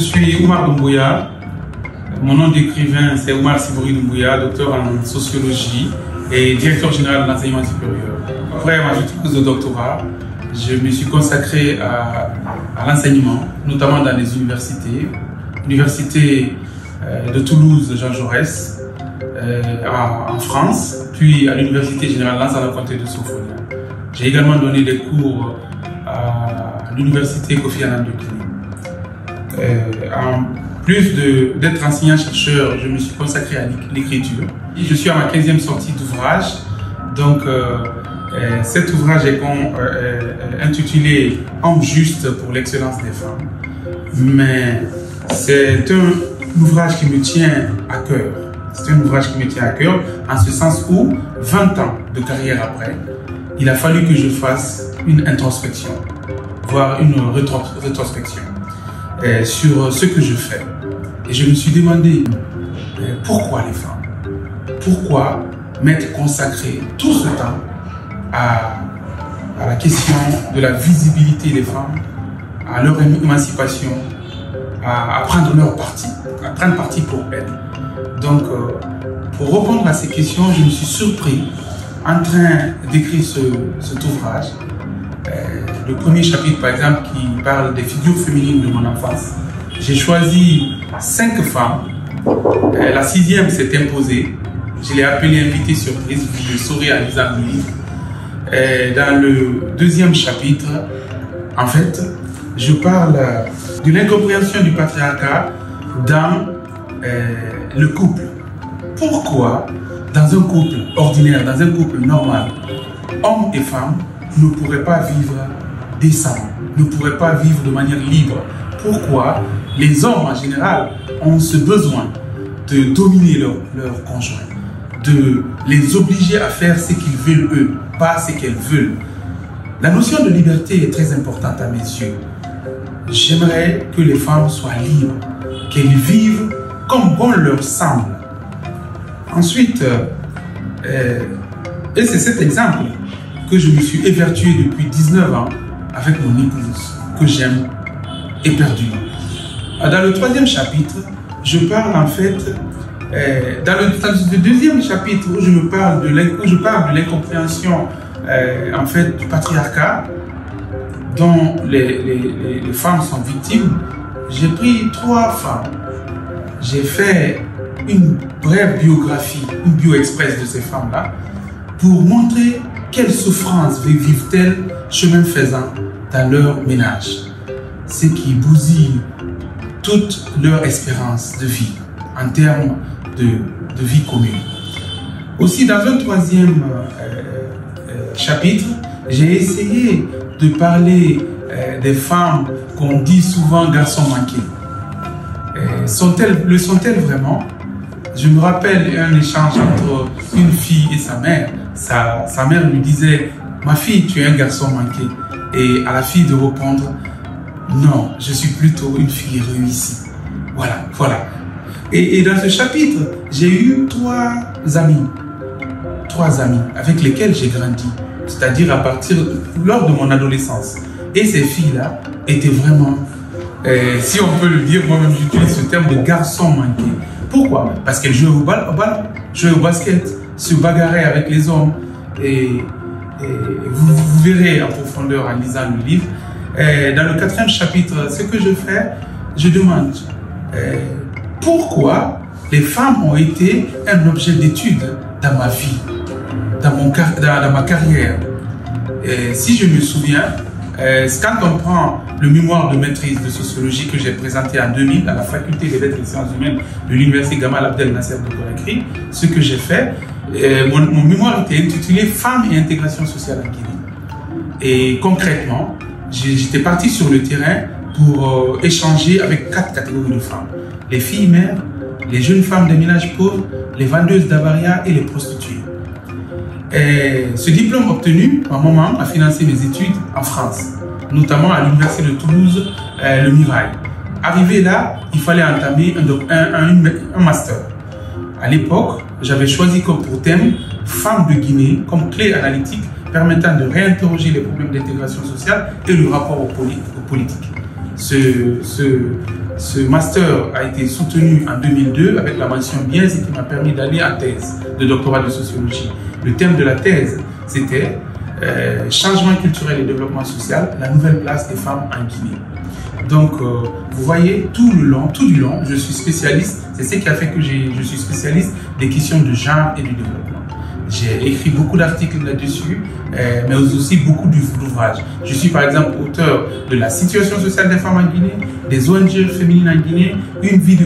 suis Oumar Doumbouya. Mon nom d'écrivain, c'est Oumar Sibori Doumbouya, docteur en sociologie et directeur général de l'enseignement supérieur. Après ma thèse de doctorat, je me suis consacré à l'enseignement, notamment dans les universités. L'université de Toulouse, Jean Jaurès, en France, puis à l'université générale Lansana-Conté de Sofonia. J'ai également donné des cours à l'université Kofi Annan de Guinée. En plus d'être enseignant-chercheur, je me suis consacré à l'écriture. Je suis à ma 15e sortie d'ouvrage. Donc, cet ouvrage est intitulé « Homme juste pour l'excellence des femmes ». Mais c'est un ouvrage qui me tient à cœur. C'est un ouvrage qui me tient à cœur en ce sens où, 20 ans de carrière après, il a fallu que je fasse une introspection, voire une rétrospection sur ce que je fais. Et je me suis demandé pourquoi les femmes? Pourquoi m'être consacré tout ce temps à la question de la visibilité des femmes, à leur émancipation, à prendre leur parti, à prendre parti pour elles. Donc, pour répondre à ces questions, je me suis surpris en train d'écrire cet ouvrage. Le premier chapitre, par exemple, qui parle des figures féminines de mon enfance. J'ai choisi 5 femmes. La 6e s'est imposée. Je l'ai appelée invitée surprise. Vous le saurez en lisant le livre. Dans le 2e chapitre, en fait, je parle de l'incompréhension du patriarcat dans le couple. Pourquoi, dans un couple ordinaire, dans un couple normal, hommes et femmes ne pourraient pas vivre décemment, ne pourraient pas vivre de manière libre? Pourquoi les hommes en général ont ce besoin de dominer leur conjoint, de les obliger à faire ce qu'ils veulent eux, pas ce qu'elles veulent? La notion de liberté est très importante à mes yeux. J'aimerais que les femmes soient libres, qu'elles vivent comme bon leur semble. Ensuite, et c'est cet exemple que je me suis évertué depuis 19 ans avec mon épouse, que j'aime éperdument. Dans le 3e chapitre, je parle en fait, dans le 2e chapitre où je parle de l'incompréhension en fait du patriarcat dont les femmes sont victimes, j'ai pris 3 femmes. J'ai fait une brève biographie, une bio-express de ces femmes-là pour montrer quelles souffrances vivent-elles chemin faisant dans leur ménage. Ce qui bousille toute leur espérance de vie en termes de vie commune. Aussi, dans un 3e chapitre, j'ai essayé de parler des femmes qu'on dit souvent garçons manqués. Le sont-elles vraiment? Je me rappelle un échange entre une fille et sa mère. Sa mère lui disait « Ma fille, tu es un garçon manqué ». Et à la fille de répondre « Non, je suis plutôt une fille réussie ». Voilà. Et dans ce chapitre, j'ai eu 3 amis avec lesquels j'ai grandi, c'est-à-dire lors de mon adolescence. Et ces filles-là étaient vraiment, si on peut le dire, moi-même j'utilise ce terme de garçon manqué. Pourquoi? Parce qu'elles jouaient jouaient au basket, se bagarraient avec les hommes. Et vous verrez en profondeur en lisant le livre. Dans le 4e chapitre, ce que je fais, je demande pourquoi les femmes ont été un objet d'étude dans ma vie, dans ma carrière. Si je me souviens, quand on prend le mémoire de maîtrise de sociologie que j'ai présenté en 2000 à la faculté des lettres et sciences humaines de l'université Gamal Abdel Nasser de Conakry, ce que j'ai fait, mon mémoire était intitulé « Femmes et intégration sociale en Guinée ». Et concrètement, j'étais parti sur le terrain pour échanger avec 4 catégories de femmes. Les filles mères, les jeunes femmes des ménages pauvres, les vendeuses d'avaria et les prostituées. Et ce diplôme obtenu, ma maman a financé mes études en France, notamment à l'université de Toulouse, le Mirail. Arrivé là, il fallait entamer un master. À l'époque, j'avais choisi comme pour thème « Femmes de Guinée » comme clé analytique permettant de réinterroger les problèmes d'intégration sociale et le rapport aux politiques. Ce master a été soutenu en 2002 avec la mention bien, ce qui m'a permis d'aller en thèse de doctorat de sociologie. Le thème de la thèse, c'était changement culturel et développement social, la nouvelle place des femmes en Guinée. Donc, vous voyez, tout du long, je suis spécialiste. C'est ce qui a fait que je suis spécialiste des questions de genre et du développement. J'ai écrit beaucoup d'articles là-dessus, mais aussi beaucoup d'ouvrages. Je suis par exemple auteur de la situation sociale des femmes en Guinée, des ONG féminines en Guinée, une vie de